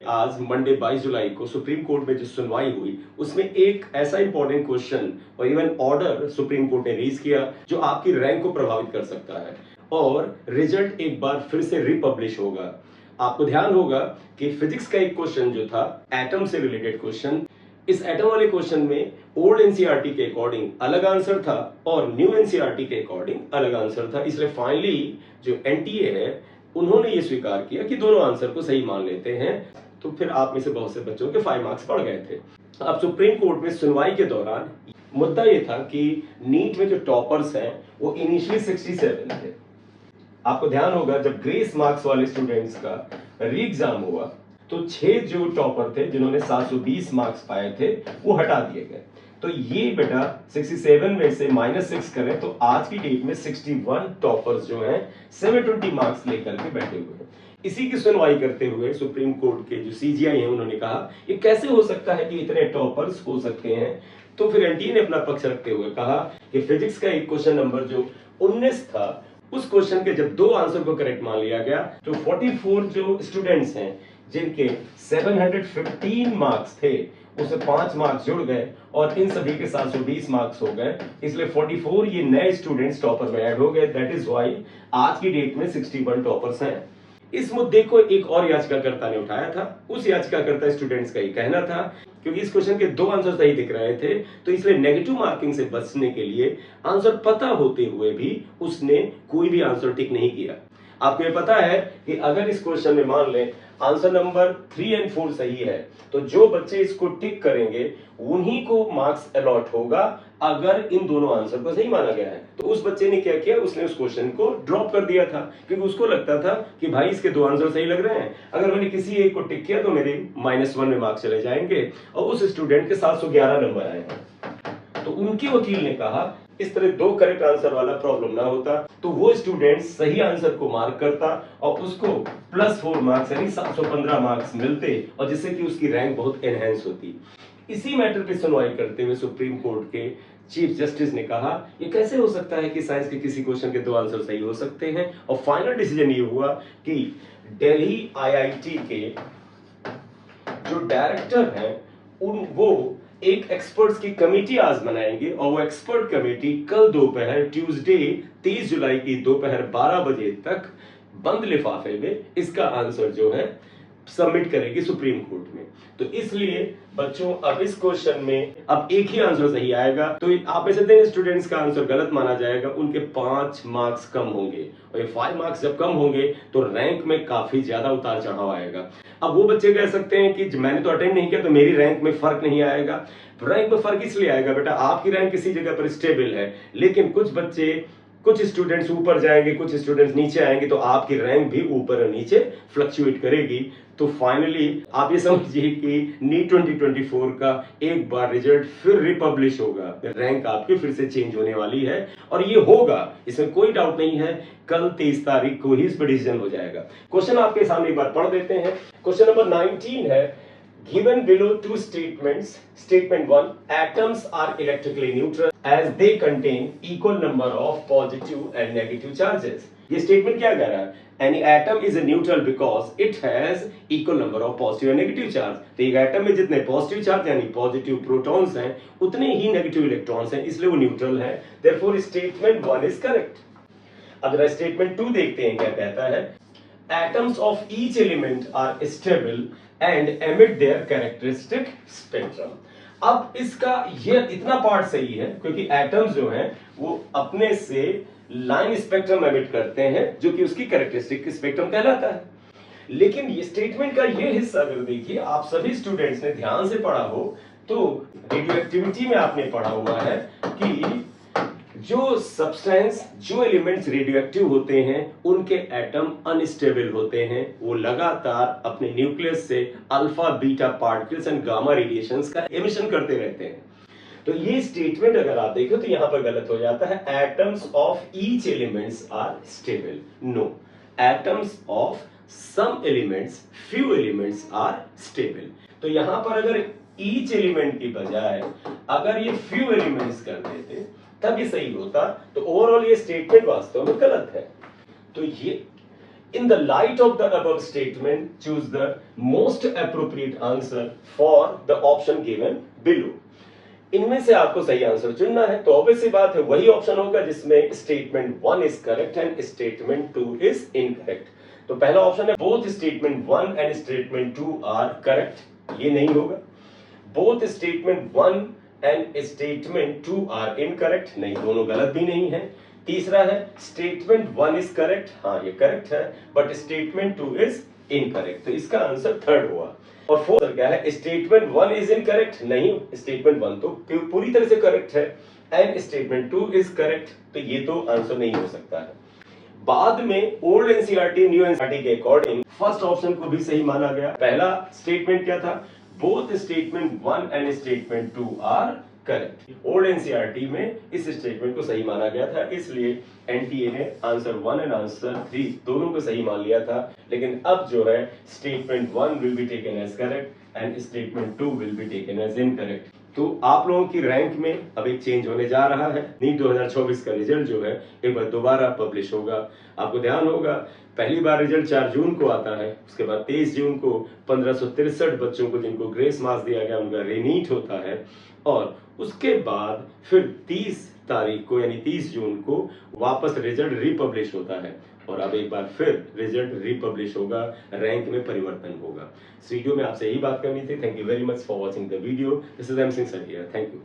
आज मंडे 22 जुलाई को supreme court में जो सुनवाई हुई उसमें एक ऐसा इंपॉर्टेंट क्वेश्चन और इवन ऑर्डर सुप्रीम कोर्ट ने रेज किया जो आपकी रैंक को प्रभावित कर सकता है और रिजल्ट एक बार फिर से रिपब्लिश होगा। आपको ध्यान होगा कि फिजिक्स का एक क्वेश्चन जो था एटम से रिलेटेड क्वेश्चन, इस एटम वाले क्वेश्चन में ओल्ड एनसीईआरटी के अकॉर्डिंग अलग आंसर था और न्यू एनसीईआरटी के अकॉर्डिंग अलग आंसर था। इसलिए फाइनली जो एनटीए है उन्होंने ये स्वीकार किया कि दोनों आंसर को सही मान लेते हैं। तो फिर आप में से बहुत से बच्चों के 5 मार्क्स बढ़ गए थे। अब सुप्रीम कोर्ट में सुनवाई के दौरान मुद्दा ये था कि नीट में जो टॉपर्स हैं वो इनिशियली 67 थे। आपको ध्यान होगा जब ग्रेस मार्क्स वाले स्टूडेंट्स का री एग्जाम हुआ तो 6 जो टॉपर थे जिन्होंने 720 मार्क्स पाए थे वो हटा दिए गए। तो ये बेटा 67 में से -6 करें तो आज की डेट में 61 टॉपर्स जो हैं 720 मार्क्स लेकर के बैठे हुए हैं। इसी की सुनवाई करते हुए सुप्रीम कोर्ट के जो सीजीआई हैं उन्होंने कहा ये कैसे हो सकता है कि इतने टॉपर्स हो सकते हैं। तो फिर एनटीए ने अपना पक्ष रखते हुए कहा कि फिजिक्स का एक क्वेश्चन नंबर जो 19 था उस क्वेश्चन के जब 2 आंसर को करेक्ट मान लिया गया तो 44 जो स्टूडेंट्स हैं जिनके 715 मार्क्स थे उससे 5 मार्क्स जुड़ गए और इन सभी के 720 मार्क्स हो गए। इसलिए 44 ये नए स्टूडेंट्स टॉपर में ऐड हो गए। दैट इज व्हाई आज की डेट में 61 टॉपर्स हैं। इस मुद्दे को एक और याचिकाकर्ता ने उठाया था। उस याचिकाकर्ता स्टूडेंट्स का ये कहना था क्योंकि इस क्वेश्चन के 2 आंसर सही दिख रहे थे तो इसलिए नेगेटिव मार्किंग से बचने के लिए आंसर पता होते हुए भी उसने कोई भी आंसर टिक नहीं किया। आपको ये पता है कि अगर इस क्वेश्चन में मान लें आंसर नंबर 3 और 4 सही है तो जो बच्चे इसको टिक करेंगे उन्हीं को मार्क्स अलॉट होगा अगर इन दोनों आंसर को सही माना गया है। तो उस बच्चे ने क्या किया, उसने उस क्वेश्चन को ड्रॉप कर दिया था क्योंकि उसको लगता था कि भाई इसके 2 आंसर सही लग रहे हैं, अगर मैंने किसी एक को टिक किया तो मेरे -1 में मार्क्स चले जाएंगे और उस स्टूडेंट के 711 नंबर आए हैं। तो उनके वकील ने कहा इस तरह 2 करेक्ट आंसर वाला प्रॉब्लम ना होता तो वो स्टूडेंट सही आंसर को मार्क करता और उसको +4 मार्क्स यानी 715 मार्क्स मिलते और जिससे कि उसकी रैंक बहुत एनहेंस होती। इसी मैटर पे सुनवाई करते हुए सुप्रीम कोर्ट के चीफ जस्टिस ने कहा ये कैसे हो सकता है कि साइंस के किसी क्वेश्चन के 2 आंसर सही हो सकते हैं। और फाइनल डिसीजन ये हुआ कि दिल्ली आईआईटी के जो डायरेक्टर हैं वो एक एक्सपर्ट्स की कमेटी आज बनाएंगे और वो एक्सपर्ट कमेटी कल दोपहर ट्यूसडे 23 जुलाई की दोपहर 12 बजे तक बंद लिफाफे में इसका आंसर जो है सबमिट करेगी सुप्रीम कोर्ट में। तो इसलिए बच्चों अब इस क्वेश्चन में अब एक ही आंसर सही आएगा तो आप में से 3 स्टूडेंट्स का आंसर गलत माना जाएगा, उनके 5 मार्क्स कम होंगे और ये 5 मार्क्स जब कम होंगे तो रैंक में काफी ज्यादा उतार चढ़ाव आएगा। अब वो बच्चे कह सकते हैं कि मैंने तो अटेंड नहीं किया तो मेरी रैंक में फर्क नहीं आएगा। रैंक में फर्क इसलिए आएगा बेटा आपकी रैंक किसी जगह पर स्टेबल है लेकिन कुछ स्टूडेंट्स ऊपर जाएंगे कुछ स्टूडेंट्स नीचे आएंगे तो आपकी रैंक भी ऊपर और नीचे फ्लक्चुएट करेगी। तो फाइनली आप ये समझिए कि नीट 2024 का एक बार रिजल्ट फिर रिपब्लिश होगा, रैंक आपकी फिर से चेंज होने वाली है और ये होगा इसमें कोई डाउट नहीं है। कल 23 तारीख को ही इस पर डिसीजन हो जाएगा। क्वेश्चन आपके सामने एक बार पढ़ देते हैं। क्वेश्चन नंबर 19 है given below 2 statements, statement 1 atoms are electrically neutral as they contain equal number of positive and negative charges। ये स्टेटमेंट क्या कह रहा है, any atom is a neutral because it has equal number of positive and negative charge। तो एक atom में जितने positive charge यानी पॉजिटिव प्रोटॉन्स हैं उतने ही नेगेटिव इलेक्ट्रॉन्स हैं इसलिए वो न्यूट्रल है। therefore statement 1 is correct। अब जरा स्टेटमेंट 2 देखते हैं क्या कहता है। atoms of each element are stable and emit their characteristic spectrum। अब इसका ये इतना पार्ट सही है क्योंकि एटम्स जो हैं वो अपने से लाइन स्पेक्ट्रम एमिट करते हैं जो कि उसकी कैरेक्टरिस्टिक स्पेक्ट्रम कहलाता है। लेकिन ये स्टेटमेंट का ये हिस्सा अगर देखिए आप सभी स्टूडेंट्स ने ध्यान से पढ़ा हो तो रेडियो एक्टिविटी में आपने पढ़ा हुआ है कि जो सब्सटेंस जो एलिमेंट्स रेडियोएक्टिव होते हैं उनके एटम अनस्टेबल होते हैं, वो लगातार अपने न्यूक्लियस से alpha beta particles and gamma radiations का एमिशन करते रहते हैं। तो ये स्टेटमेंट अगर आप देखो तो यहां पर गलत हो जाता है। Atoms of each elements are stable, no, atoms of some elements few elements are stable. तो यहां पर अगर ईच एलिमेंट की बजाय अगर ये फ्यू एलिमेंट्स कर देते तब ये सही होता। तो ओवरऑल ये स्टेटमेंट वास्तव में गलत है। तो ये In the light of the above statement, choose the most appropriate answer for the option given below. इनमें से आपको सही आंसर चुनना है, तो ऑब्वियस सी बात है वही ऑप्शन होगा जिसमें statement 1 is correct and statement 2 is incorrect. तो पहला ऑप्शन है both statement 1 and statement 2 are correct, ये नहीं होगा। Both statement 1 and statement 2 are incorrect, नहीं, दोनों गलत भी नहीं है। तीसरा है स्टेटमेंट 1 इज करेक्ट, हाँ ये करेक्ट है, बट स्टेटमेंट 2 इज इनकरेक्ट, तो इसका आंसर थर्ड हुआ। और फोर्थ क्या है, स्टेटमेंट 1 इज इनकरेक्ट, नहीं, स्टेटमेंट 1 तो पूरी तरह से करेक्ट है, एंड स्टेटमेंट 2 इज करेक्ट, तो ये तो आंसर नहीं हो सकता है। बाद में ओल्ड एनसीईआरटी न्यू एनसीईआरटी के अकॉर्डिंग फर्स्ट ऑप्शन को भी सही माना गया। पहला स्टेटमेंट क्या था, both statement 1 and statement 2 are correct. Old NCERT में इस स्टेटमेंट को सही माना गया था, इसलिए एनटीए ने आंसर 1 एंड आंसर 3 दोनों को सही मान लिया था। लेकिन अब जो है statement 1 will be taken as correct and statement 2 will be taken as incorrect. तो आप लोगों की रैंक में अब एक चेंज होने जा रहा है। नीट 2024 का रिजल्ट जो है एक बार दोबारा पब्लिश होगा। आपको ध्यान होगा पहली बार रिजल्ट 4 जून को आता है, उसके बाद 23 जून को 1563 बच्चों को जिनको ग्रेस मार्क्स दिया गया उनका रीनीट होता है, और उसके बाद फिर 30 तारीख को यानी 30 जून को वापस रिजल्ट रिपब्लिश होता है, और अब एक बार फिर रिजल्ट रिपब्लिश होगा, रैंक में परिवर्तन होगा। इस वीडियो में आपसे यही बात करनी थी। Thank you very much for watching the video. This is M Singh sir here. Thank you.